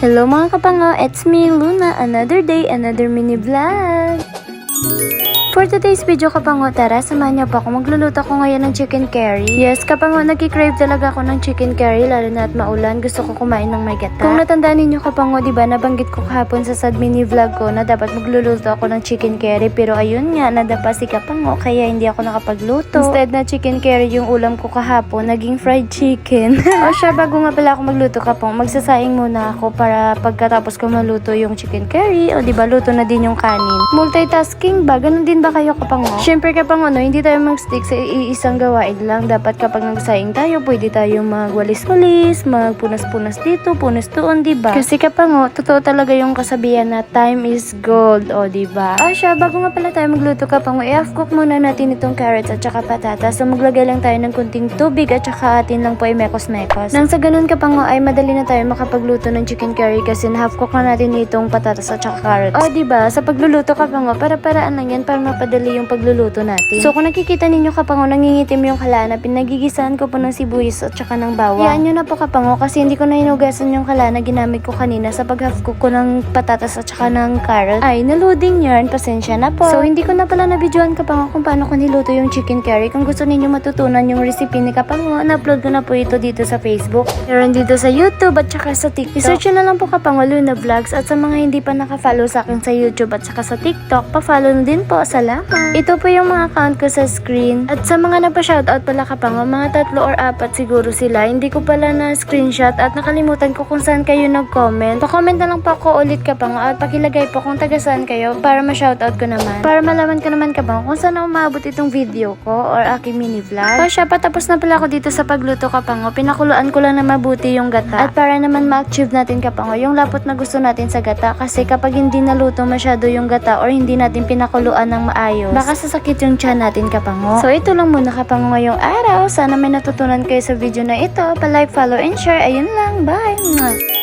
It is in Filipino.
Hello mga kapango, it's me Luna, another day, another mini vlog. For today's video kapango, tara samahan niyo po ako. Magluluto ko ngayon ng chicken curry. Yes kapango, nagki-crave talaga ako ng chicken curry lalo na at maulan. Gusto ko kumain ng may gata. Kung natandaan ninyo kapango, diba nabanggit ko kahapon sa sad mini vlog ko na dapat magluluto ako ng chicken curry. Pero ayun nga, nadapa si kapango kaya hindi ako nakapagluto. Instead na chicken curry yung ulam ko kahapon, naging fried chicken. O siya, bago nga pala ako magluto kapango, magsasaing muna ako para pagkatapos ko maluto yung chicken curry. O diba, luto na din yung kanin. Multitasking ba? Ganun din ba kayo kapango? Siyempre kapango, no, hindi tayo mag-stick sa iisang gawain lang. Dapat kapag nagsaing tayo, pwede tayo magwalis-walis, magpunas-punas dito, punas doon, diba? Kasi kapango, totoo talaga yung kasabihan na time is gold, o diba? O siya, bago nga pala tayo magluto kapango, i-half cook muna natin itong carrots at saka patatas. So maglagay lang tayo ng kunting tubig at saka atin lang po ay mekos-mekos. Nang sa ganun kapango ay madali na tayo makapagluto ng chicken curry kasi na-half cook na natin itong patatas at saka carrots. O diba? Sa pagluluto kapango, para-paraan lang yan para mapadali yung pagluluto natin. So kung nakikita ninyo kapango, nangingitim yung kalana, pinagigisahan ko po ng sibuyas at saka ng bawang. Yan nyo na po kapango kasi hindi ko na hinugasan yung kalana ginamit ko kanina sa pag-half cook ko ng patatas at saka ng carrot. Ay, naloading yarn, pasensya na po. So hindi ko na pala na-videoan kapango kung paano ko niluto yung chicken curry. Kung gusto ninyo matutunan yung recipe ni kapango, na-upload ko na po ito dito sa Facebook. Meron dito sa YouTube at saka sa TikTok. I-search na lang po kapango Luna Vlogs at sa mga hindi pa naka-follow sa akin sa YouTube at saka sa TikTok, pa-follow na din po. Salamat! Ito po yung mga account ko sa screen. At sa mga nagpa-shoutout pala kapango, mga 3 or 4 siguro sila. Hindi ko pala na screenshot at nakalimutan ko kung saan kayo nag-comment. Pa-comment na lang po ako ulit kapango at pakilagay po kung taga saan kayo para ma-shoutout ko naman. Para malaman ko naman kapango kung saan umabot itong video ko or aking mini vlog. O siya, patapos na pala ako dito sa pagluto kapango. Pinakuluan ko lang na mabuti yung gata. At para naman ma-achieve natin kapango yung lapot na gusto natin sa gata. Kasi kapag hindi naluto masyado yung gata or hindi natin pinakuluan ng maayos, baka sasakit yung tiyan natin kapango. So ito lang muna kapango ngayong araw. Sana may natutunan kayo sa video na ito. Pa-like, follow, and share. Ayun lang. Bye!